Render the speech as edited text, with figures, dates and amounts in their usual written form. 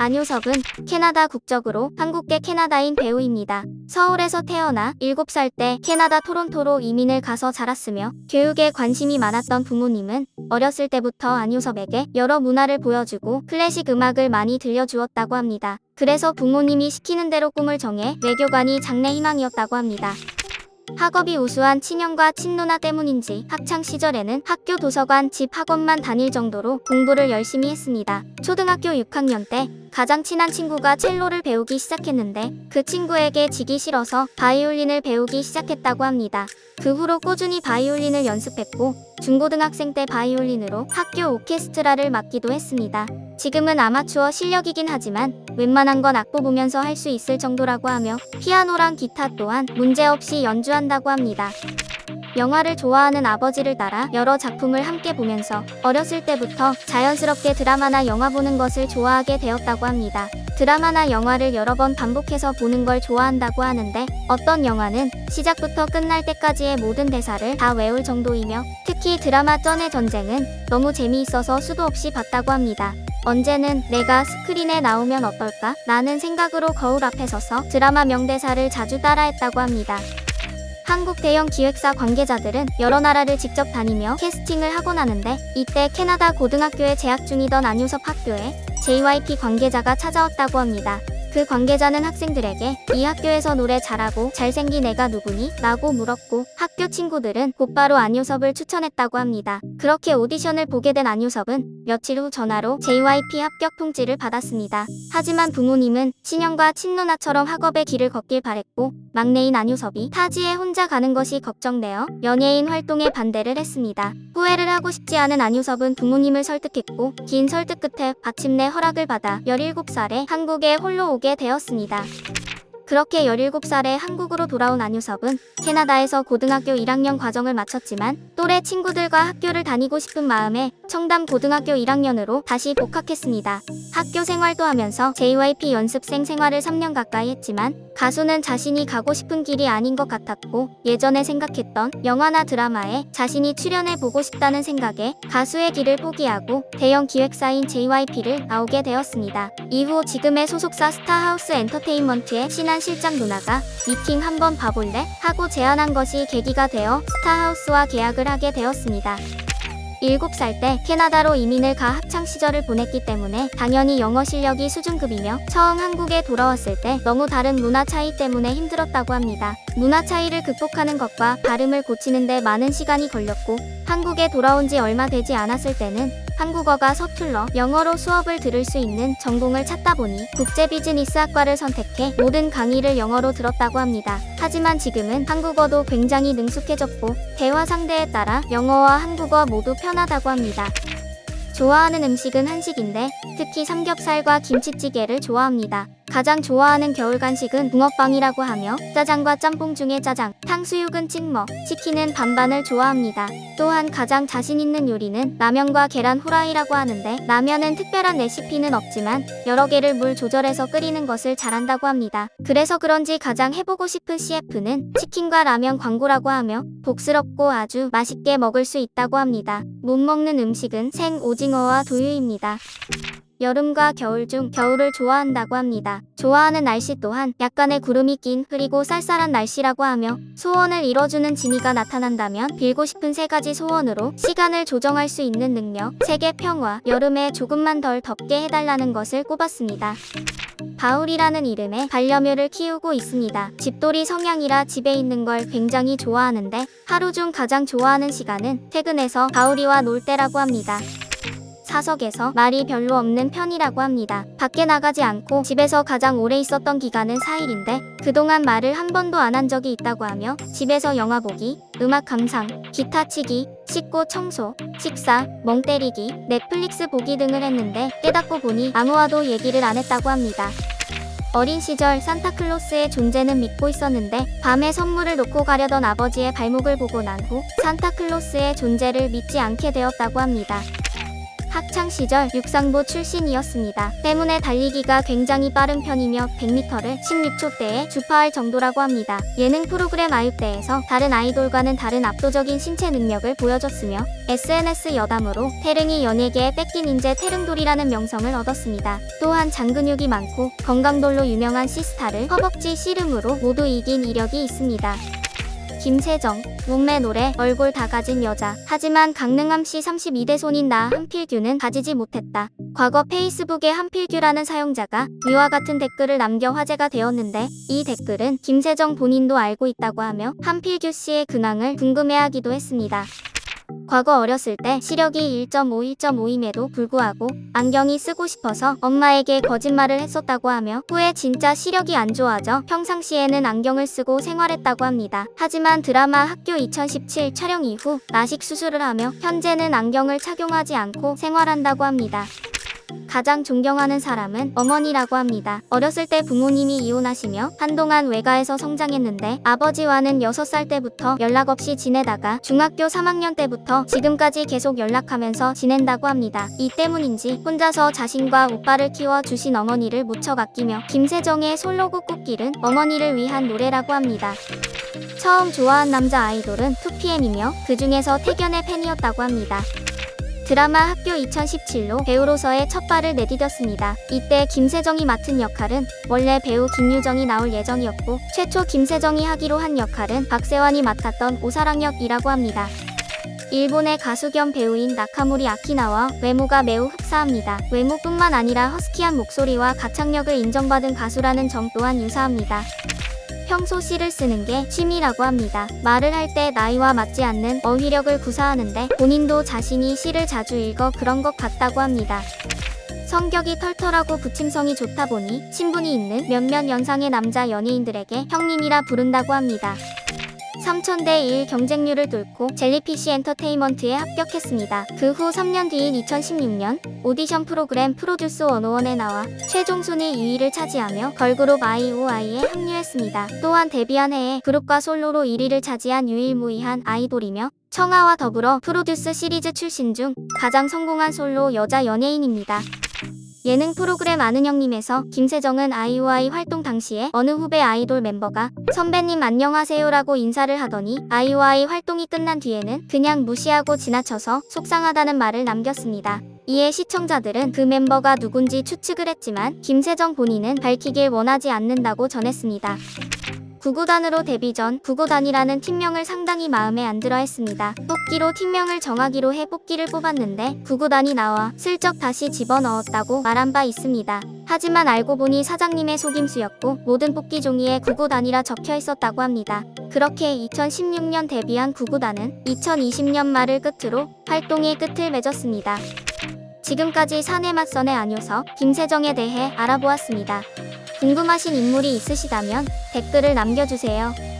안효섭은 캐나다 국적으로 한국계 캐나다인 배우입니다. 서울에서 태어나 7살 때 캐나다 토론토로 이민을 가서 자랐으며 교육에 관심이 많았던 부모님은 어렸을 때부터 안효섭에게 여러 문화를 보여주고 클래식 음악을 많이 들려주었다고 합니다. 그래서 부모님이 시키는 대로 꿈을 정해 외교관이 장래 희망이었다고 합니다. 학업이 우수한 친형과 친누나 때문인지 학창시절에는 학교 도서관, 집 학원만 다닐 정도로 공부를 열심히 했습니다. 초등학교 6학년 때 가장 친한 친구가 첼로를 배우기 시작했는데 그 친구에게 지기 싫어서 바이올린을 배우기 시작했다고 합니다. 그 후로 꾸준히 바이올린을 연습했고 중고등학생 때 바이올린으로 학교 오케스트라를 맡기도 했습니다. 지금은 아마추어 실력이긴 하지만 웬만한 건 악보 보면서 할 수 있을 정도라고 하며 피아노랑 기타 또한 문제없이 연주한다고 합니다. 영화를 좋아하는 아버지를 따라 여러 작품을 함께 보면서 어렸을 때부터 자연스럽게 드라마나 영화 보는 것을 좋아하게 되었다고 합니다. 드라마나 영화를 여러 번 반복해서 보는 걸 좋아한다고 하는데 어떤 영화는 시작부터 끝날 때까지의 모든 대사를 다 외울 정도이며 특히 드라마 쩐의 전쟁은 너무 재미있어서 수도 없이 봤다고 합니다. 언제는 내가 스크린에 나오면 어떨까? 라는 생각으로 거울 앞에 서서 드라마 명대사를 자주 따라했다고 합니다. 한국 대형 기획사 관계자들은 여러 나라를 직접 다니며 캐스팅을 하곤 하는데 이때 캐나다 고등학교에 재학 중이던 안효섭 학교에 JYP 관계자가 찾아왔다고 합니다. 그 관계자는 학생들에게 이 학교에서 노래 잘하고 잘생긴 애가 누구니? 라고 물었고 학교 친구들은 곧바로 안효섭을 추천했다고 합니다. 그렇게 오디션을 보게 된 안효섭은 며칠 후 전화로 JYP 합격 통지를 받았습니다. 하지만 부모님은 친형과 친누나처럼 학업의 길을 걷길 바랬고 막내인 안효섭이 타지에 혼자 가는 것이 걱정되어 연예인 활동에 반대를 했습니다. 후회를 하고 싶지 않은 안효섭은 부모님을 설득했고 긴 설득 끝에 마침내 허락을 받아 17살에 한국에 홀로 오게 되었습니다. 그렇게 17살에 한국으로 돌아온 안효섭은 캐나다에서 고등학교 1학년 과정을 마쳤지만 또래 친구들과 학교를 다니고 싶은 마음에 청담 고등학교 1학년으로 다시 복학했습니다. 학교 생활도 하면서 JYP 연습생 생활을 3년 가까이 했지만 가수는 자신이 가고 싶은 길이 아닌 것 같았고 예전에 생각했던 영화나 드라마에 자신이 출연해보고 싶다는 생각에 가수의 길을 포기하고 대형 기획사인 JYP를 나오게 되었습니다. 이후 지금의 소속사 스타하우스 엔터테인먼트의 신한 실장 누나가 미팅 한번 봐볼래? 하고 제안한 것이 계기가 되어 스타하우스와 계약을 하게 되었습니다. 7살 때 캐나다로 이민을 가 학창시절을 보냈기 때문에 당연히 영어 실력이 수준급이며 처음 한국에 돌아왔을 때 너무 다른 문화 차이 때문에 힘들었다고 합니다. 문화 차이를 극복하는 것과 발음을 고치는 데 많은 시간이 걸렸고 한국에 돌아온 지 얼마 되지 않았을 때는 한국어가 서툴러 영어로 수업을 들을 수 있는 전공을 찾다 보니 국제비즈니스학과를 선택해 모든 강의를 영어로 들었다고 합니다. 하지만 지금은 한국어도 굉장히 능숙해졌고 대화 상대에 따라 영어와 한국어 모두 편하다고 합니다. 좋아하는 음식은 한식인데 특히 삼겹살과 김치찌개를 좋아합니다. 가장 좋아하는 겨울 간식은 붕어빵이라고 하며 짜장과 짬뽕 중에 짜장, 탕수육은 찍먹, 치킨은 반반을 좋아합니다. 또한 가장 자신 있는 요리는 라면과 계란 후라이라고 하는데 라면은 특별한 레시피는 없지만 여러 개를 물 조절해서 끓이는 것을 잘한다고 합니다. 그래서 그런지 가장 해보고 싶은 CF는 치킨과 라면 광고라고 하며 복스럽고 아주 맛있게 먹을 수 있다고 합니다. 못 먹는 음식은 생 오징어와 두유입니다. 여름과 겨울 중 겨울을 좋아한다고 합니다. 좋아하는 날씨 또한 약간의 구름이 낀 흐리고 쌀쌀한 날씨라고 하며 소원을 이뤄주는 지니가 나타난다면 빌고 싶은 3가지 소원으로 시간을 조정할 수 있는 능력, 세계 평화, 여름에 조금만 덜 덥게 해달라는 것을 꼽았습니다. 바울이라는 이름의 반려묘를 키우고 있습니다. 집돌이 성향이라 집에 있는 걸 굉장히 좋아하는데 하루 중 가장 좋아하는 시간은 퇴근해서 바울이와 놀 때라고 합니다. 사석에서 말이 별로 없는 편이라고 합니다. 밖에 나가지 않고 집에서 가장 오래 있었던 기간은 4일인데 그동안 말을 한 번도 안 한 적이 있다고 하며 집에서 영화 보기, 음악 감상, 기타 치기, 씻고 청소, 식사, 멍 때리기, 넷플릭스 보기 등을 했는데 깨닫고 보니 아무와도 얘기를 안 했다고 합니다. 어린 시절 산타클로스의 존재는 믿고 있었는데 밤에 선물을 놓고 가려던 아버지의 발목을 보고 난 후 산타클로스의 존재를 믿지 않게 되었다고 합니다. 학창시절 육상부 출신이었습니다. 때문에 달리기가 굉장히 빠른 편이며 100m를 16초대에 주파할 정도라고 합니다. 예능 프로그램 아육대에서 다른 아이돌과는 다른 압도적인 신체 능력을 보여줬으며 SNS 여담으로 태릉이 연예계에 뺏긴 인재 태릉돌이라는 명성을 얻었습니다. 또한 장근육이 많고 건강돌로 유명한 시스타를 허벅지 씨름으로 모두 이긴 이력이 있습니다. 김세정, 몸매 노래, 얼굴 다 가진 여자. 하지만 강릉함씨 32대 손인 나 한필규는 가지지 못했다. 과거 페이스북에 한필규라는 사용자가 위와 같은 댓글을 남겨 화제가 되었는데 이 댓글은 김세정 본인도 알고 있다고 하며 한필규 씨의 근황을 궁금해하기도 했습니다. 과거 어렸을 때 시력이 1.5임에도 불구하고 안경이 쓰고 싶어서 엄마에게 거짓말을 했었다고 하며 후에 진짜 시력이 안 좋아져 평상시에는 안경을 쓰고 생활했다고 합니다. 하지만 드라마 학교 2017 촬영 이후 라식 수술을 하며 현재는 안경을 착용하지 않고 생활한다고 합니다. 가장 존경하는 사람은 어머니라고 합니다. 어렸을 때 부모님이 이혼하시며 한동안 외가에서 성장했는데 아버지와는 6살 때부터 연락 없이 지내다가 중학교 3학년 때부터 지금까지 계속 연락하면서 지낸다고 합니다. 이 때문인지 혼자서 자신과 오빠를 키워주신 어머니를 무척 아끼며 김세정의 솔로곡 꽃길은 어머니를 위한 노래라고 합니다. 처음 좋아한 남자 아이돌은 2PM이며 그 중에서 태견의 팬이었다고 합니다. 드라마 학교 2017로 배우로서의 첫 발을 내디뎠습니다. 이때 김세정이 맡은 역할은 원래 배우 김유정이 나올 예정이었고 최초 김세정이 하기로 한 역할은 박세환이 맡았던 오사랑역이라고 합니다. 일본의 가수 겸 배우인 나카모리 아키나와 외모가 매우 흡사합니다. 외모뿐만 아니라 허스키한 목소리와 가창력을 인정받은 가수라는 점 또한 유사합니다. 평소 시를 쓰는 게 취미라고 합니다. 말을 할 때 나이와 맞지 않는 어휘력을 구사하는데 본인도 자신이 시를 자주 읽어 그런 것 같다고 합니다. 성격이 털털하고 부침성이 좋다 보니 친분이 있는 몇몇 연상의 남자 연예인들에게 형님이라 부른다고 합니다. 3000대 1 경쟁률을 뚫고 젤리피쉬 엔터테인먼트에 합격했습니다. 그 후 3년 뒤인 2016년 오디션 프로그램 프로듀스 101에 나와 최종 순위 2위를 차지하며 걸그룹 IOI에 합류했습니다. 또한 데뷔한 해에 그룹과 솔로로 1위를 차지한 유일무이한 아이돌이며 청아와 더불어 프로듀스 시리즈 출신 중 가장 성공한 솔로 여자 연예인입니다. 예능 프로그램 아는 형님에서 김세정은 아이오아이 활동 당시에 어느 후배 아이돌 멤버가 선배님 안녕하세요라고 인사를 하더니 아이오아이 활동이 끝난 뒤에는 그냥 무시하고 지나쳐서 속상하다는 말을 남겼습니다. 이에 시청자들은 그 멤버가 누군지 추측을 했지만 김세정 본인은 밝히길 원하지 않는다고 전했습니다. 구구단으로 데뷔 전 구구단이라는 팀명을 상당히 마음에 안 들어 했습니다. 뽑기로 팀명을 정하기로 해 뽑기를 뽑았는데 구구단이 나와 슬쩍 다시 집어넣었다고 말한 바 있습니다. 하지만 알고 보니 사장님의 속임수였고 모든 뽑기 종이에 구구단이라 적혀 있었다고 합니다. 그렇게 2016년 데뷔한 구구단은 2020년 말을 끝으로 활동의 끝을 맺었습니다. 지금까지 사내 맞선의 안효서, 김세정에 대해 알아보았습니다. 궁금하신 인물이 있으시다면 댓글을 남겨주세요.